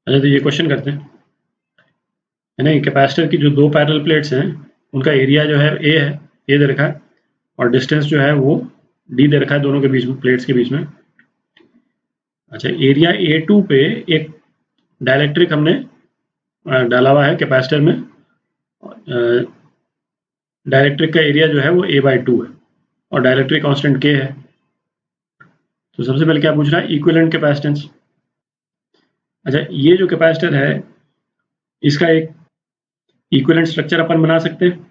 अच्छा, तो ये क्वेश्चन करते हैं, है ना। कैपेसिटर की जो दो पैरेलल प्लेट्स हैं उनका एरिया जो है ए दे रखा है, और डिस्टेंस जो है वो डी दे रखा है दोनों के बीच में, प्लेट्स के बीच में। अच्छा, एरिया A2 पे एक डाइलेक्ट्रिक हमने डाला हुआ है कैपेसिटर में। डाइलेक्ट्रिक का एरिया जो है वो A/2 है, और डाइलेक्ट्रिक कांस्टेंट K है। तो सबसे पहले क्या पूछ रहा है, इक्विवेलेंट कैपेसिटेंस। अच्छा, ये जो कैपेसिटर है इसका एक इक्विवेलेंट स्ट्रक्चर अपन बना सकते हैं।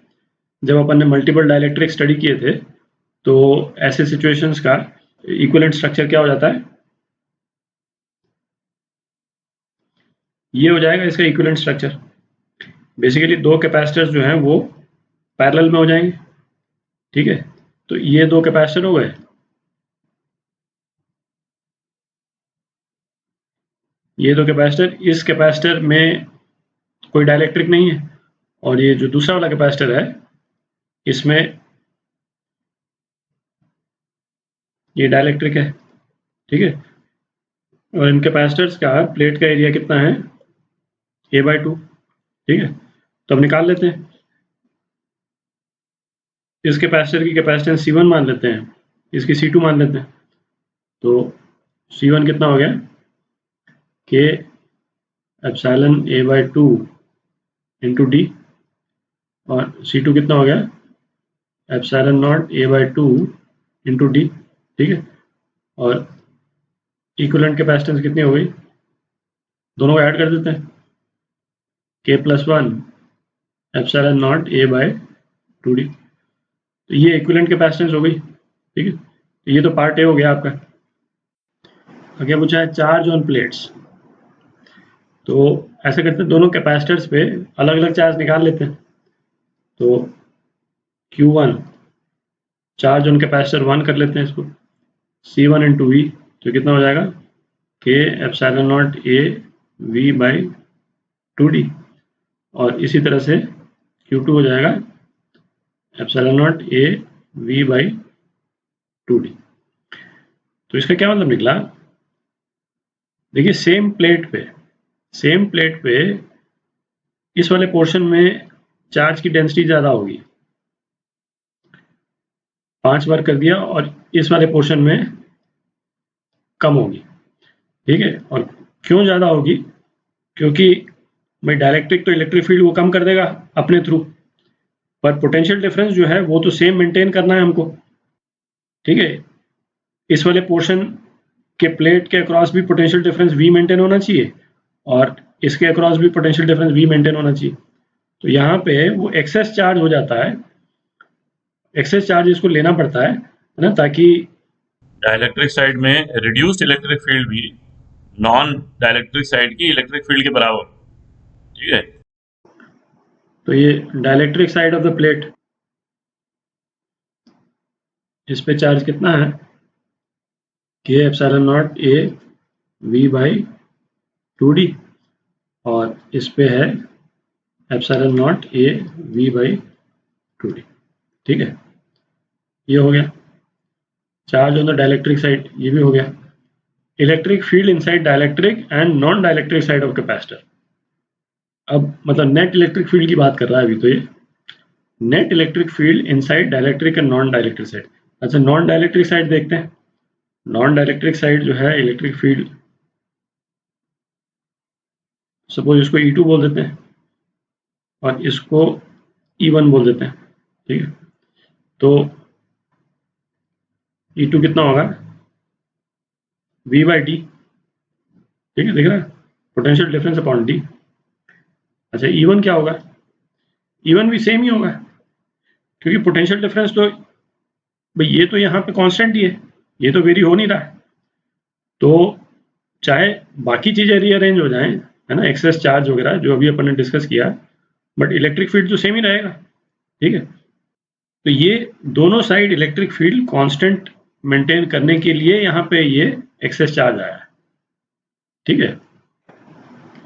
जब अपन ने मल्टीपल डाइलेक्ट्रिक स्टडी किए थे तो ऐसे सिचुएशंस का इक्विवेलेंट स्ट्रक्चर क्या हो जाता है, ये हो जाएगा इसका इक्विवेलेंट स्ट्रक्चर। बेसिकली दो कैपेसिटर्स जो हैं वो पैरेलल में हो जाएंगे, ठीक है। तो ये दो कैपेसिटर हो गए, ये दो कैपेसिटर, इस कैपेसिटर में कोई डाइलेक्ट्रिक नहीं है, और ये जो दूसरा वाला कैपेसिटर है इसमें ये डाइलेक्ट्रिक है, ठीक है। और इन कैपेसिटर्स का प्लेट का एरिया कितना है, A/2, ठीक है। तो अब निकाल लेते हैं, इस कैपेसिटर की कैपेसिटेंस C1 मान लेते हैं, इसकी C2 मान लेते हैं। तो C1 कितना हो गया, K epsilon A/2 into D, और C2 कितना हो गया, epsilon not A/2 into D, ठीक है। और इक्विवेलेंट कैपेसिटेंस कितनी हो गई, दोनों को ऐड कर देते हैं, K+1 एप्सिलॉन नॉट A/2D। तो ये इक्विवेलेंट कैपेसिटेंस हो गई, ठीक है। तो ये तो पार्ट ए हो गया आपका। आगे पूछा है चार्ज ऑन प्लेट्स। तो ऐसे करते हैं, दोनों कैपेसिटर्स पे अलग अलग चार्ज निकाल लेते हैं। तो Q1 चार्ज ऑन कैपेसिटर 1 कर लेते हैं इसको, C1 इंटू वी, तो कितना हो जाएगा, K एप्सिलॉन नॉट A/V/2D। और इसी तरह से Q2 हो जाएगा एप्सिलॉन नॉट A/V/2D। तो इसका क्या मतलब निकला, देखिए सेम प्लेट पे इस वाले पोर्शन में चार्ज की डेंसिटी ज़्यादा होगी, 5 बार कर दिया, और इस वाले पोर्शन में कम होगी, ठीक है। और क्यों ज़्यादा होगी, क्योंकि भाई डाइलेक्ट्रिक तो इलेक्ट्रिक फील्ड को कम कर देगा अपने थ्रू, पर पोटेंशियल डिफरेंस जो है वो तो सेम मेंटेन करना है हमको, ठीक है। इस वाले पोर्शन के प्लेट के अक्रॉस भी पोटेंशियल डिफरेंस V मेंटेन होना चाहिए, और इसके अक्रॉस भी पोटेंशियल डिफरेंस V मेंटेन होना चाहिए। तो यहाँ पे वो एक्सेस चार्ज हो जाता है, एक्सेस चार्ज इसको लेना पड़ता है ना, ताकि डाइलेक्ट्रिक साइड में रिड्यूस्ड इलेक्ट्रिक फील्ड भी नॉन डाइलेक्ट्रिक साइड की इलेक्ट्रिक फील्ड के बराबर, ठीक है। तो ये dielectric side of the plate, इस पे चार्ज कितना है, K एप्सिलॉन नॉट A/V/2D, और इस पे है एप्सिलॉन नॉट A/V/2D, ठीक है। ये हो गया charge on the dielectric side, ये भी हो गया। Electric field inside dielectric and non dielectric side of capacitor. अब मतलब नेट इलेक्ट्रिक फील्ड की बात कर रहा है अभी, तो ये net electric field inside dielectric and non dielectric side. अच्छा, नॉन डाइलेक्ट्रिक साइड देखते हैं। नॉन डाइलेक्ट्रिक साइड जो है इलेक्ट्रिक फील्ड, सपोज इसको E2 बोल देते हैं, और इसको E1 बोल देते हैं, ठीक है। तो E2 कितना होगा, V/D, ठीक है, दिख रहा है, पोटेंशियल डिफरेंस अपॉन डी। अच्छा, E1 क्या होगा, E1 भी सेम ही होगा, क्योंकि पोटेंशियल डिफरेंस तो भाई ये तो यहाँ पे कांस्टेंट ही है, ये तो वेरी हो नहीं रहा है। तो चाहे बाकी चीजें रीअरेंज हो जाएं, है ना, एक्सेस चार्ज वगैरह जो अभी अपन ने डिस्कस किया, बट इलेक्ट्रिक फील्ड तो सेम ही रहेगा, ठीक है। तो ये दोनों side electric field constant maintain करने के लिए यहाँ पे ये एक्सेस चार्ज आया है, ठीक है।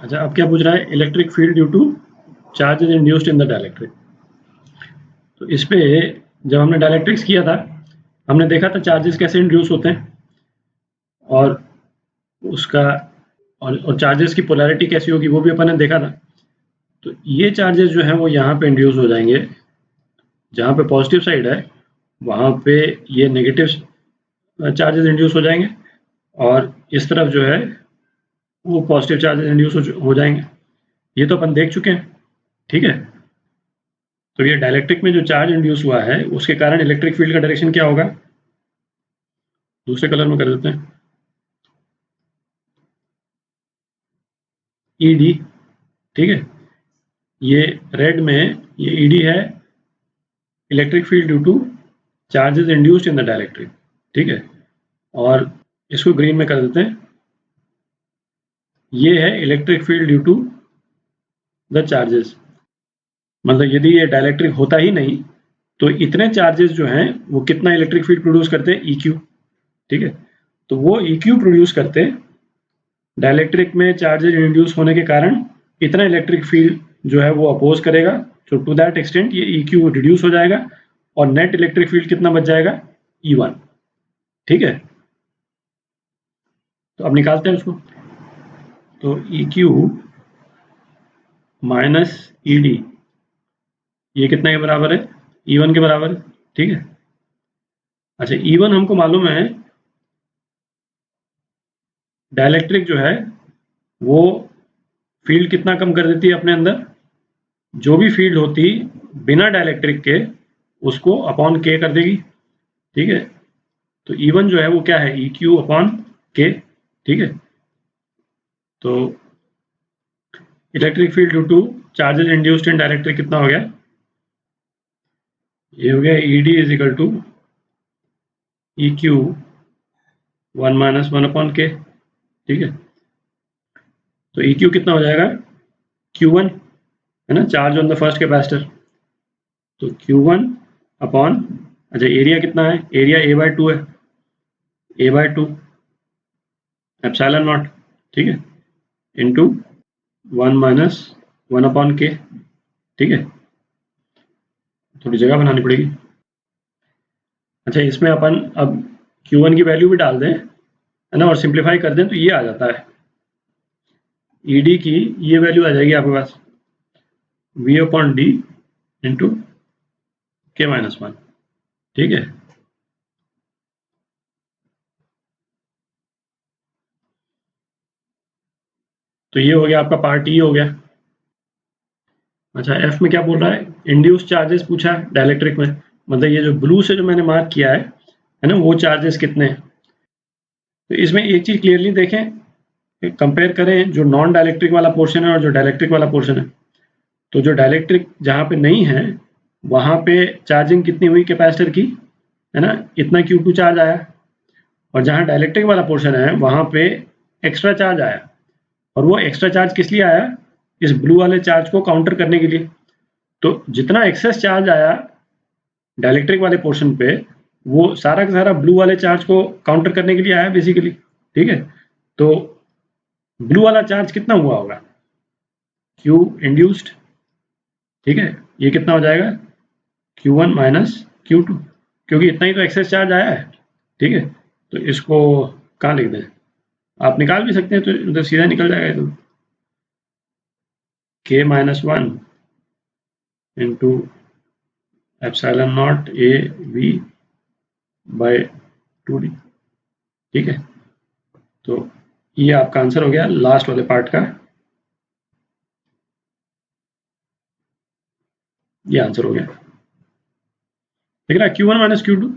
अच्छा, अब क्या पूछ रहा है, electric field due to charges induced in the dielectric. तो इस पे जब हमने डाइलेक्ट्रिक्स किया था, हमने देखा था चार्जेस कैसे इंड्यूस होते हैं, और उसका और चार्जेस की पोलैरिटी कैसी होगी वो भी अपन ने देखा था। तो ये चार्जेस जो हैं वो यहाँ पे इंड्यूस हो जाएंगे, जहाँ पे पॉजिटिव साइड है वहाँ पे ये नेगेटिव चार्जेस इंड्यूस हो जाएंगे, और इस तरफ जो है वो पॉजिटिव चार्जेस इंड्यूस हो जाएंगे। ये तो अपन देख चुके हैं, ठीक है। तो ये डाइलेक्ट्रिक में जो चार्ज इंड्यूस हुआ है उसके कारण इलेक्ट्रिक फील्ड का डायरेक्शन क्या होगा, दूसरे कलर में कर देते हैं, ईडी, ठीक है। ये रेड में ये ईडी है, electric field due to charges induced in the dielectric, ठीक है। और इसको ग्रीन में कर देते हैं, ये है electric field due to the charges. मतलब यदि ये डाइलेक्ट्रिक होता ही नहीं तो इतने चार्जेस जो हैं वो कितना इलेक्ट्रिक फील्ड प्रोड्यूस करते हैं, EQ, ठीक है। तो वो EQ प्रोड्यूस करते हैं, डाइलेक्ट्रिक में चार्जेस इंड्यूस होने के कारण इतना इलेक्ट्रिक फील्ड जो है वो अपोज करेगा, तो टू दैट एक्सटेंट ये EQ रिड्यूस हो जाएगा और नेट इलेक्ट्रिक फील्ड कितना बच जाएगा, E1, ठीक है। तो अब निकालते हैं उसको, तो EQ माइनस ED ये कितने के बराबर है, E1 के बराबर है, ठीक है। अच्छा, E1 हमको मालूम है, डाइलेक्ट्रिक जो है वो फील्ड कितना कम कर देती है अपने अंदर, जो भी फील्ड होती बिना डाइलेक्ट्रिक के उसको अपॉन K कर देगी, ठीक है। तो E1 जो है वो क्या है, EQ अपॉन K, ठीक है। तो electric field due to charges induced in dielectric कितना हो गया, ये हो गया ED is equal to EQ 1 minus 1 upon K, ठीक है। तो EQ कितना हो जाएगा, Q1 है ना, charge on the first capacitor, तो Q1 अपॉन, अच्छा एरिया कितना है, एरिया A/2 है, A/2 एप्सिलॉन नॉट, ठीक है, इनटू 1 माइनस 1 अपॉन K, ठीक है। थोड़ी जगह बनानी पड़ेगी। अच्छा, इसमें अपन अब Q1 की वैल्यू भी डाल दें, है ना, और सिंप्लीफाई कर दें तो ये आ जाता है, ED की ये वैल्यू आ जाएगी आपके पास V upon D into K-1, ठीक है। तो ये हो गया आपका पार्ट E हो गया। अच्छा, F में क्या बोल रहा है, इंड्यूस चार्जेस पूछा है डाइलेक्ट्रिक में, मतलब ये जो ब्लू से जो मैंने मार्क किया है ना, वो चार्जेस कितने हैं। तो इसमें एक चीज क्लियरली देखें, कंपेयर करें जो नॉन डाइलेक्ट्रिक वाला पोर्शन है और जो डाइलेक्ट्रिक वाला पोर्शन है। तो जो डाइलेक्ट्रिक जहाँ पे नहीं है वहाँ पे चार्जिंग कितनी हुई कैपेसिटर की, है ना, इतना Q2 चार्ज आया, और जहाँ डाइलेक्ट्रिक वाला पोर्शन है वहाँ पे एक्स्ट्रा चार्ज आया, और वो एक्स्ट्रा चार्ज किस लिए आया, इस ब्लू वाले चार्ज को काउंटर करने के लिए। तो जितना एक्सेस चार्ज आया डाइलेक्ट्रिक वाले पोर्शन पे वो सारा का सारा ब्लू वाले चार्ज को काउंटर करने के लिए आया बेसिकली, ठीक है। तो ब्लू वाला चार्ज कितना हुआ होगा, Q इंड्यूस्ड, ठीक है, ये कितना हो जाएगा Q1 माइनस Q2, क्योंकि इतना ही तो एक्सेस चार्ज आया है, ठीक है। तो इसको कहाँ लिख दें, आप निकाल भी सकते हैं, तो उधर सीधा निकल जाएगा, तो K-1 into epsilon naught AV by 2D, ठीक है। तो ये आपका आंसर हो गया लास्ट वाले पार्ट का, ये आंसर हो गया, ठीक है ना, Q1 माइनस Q2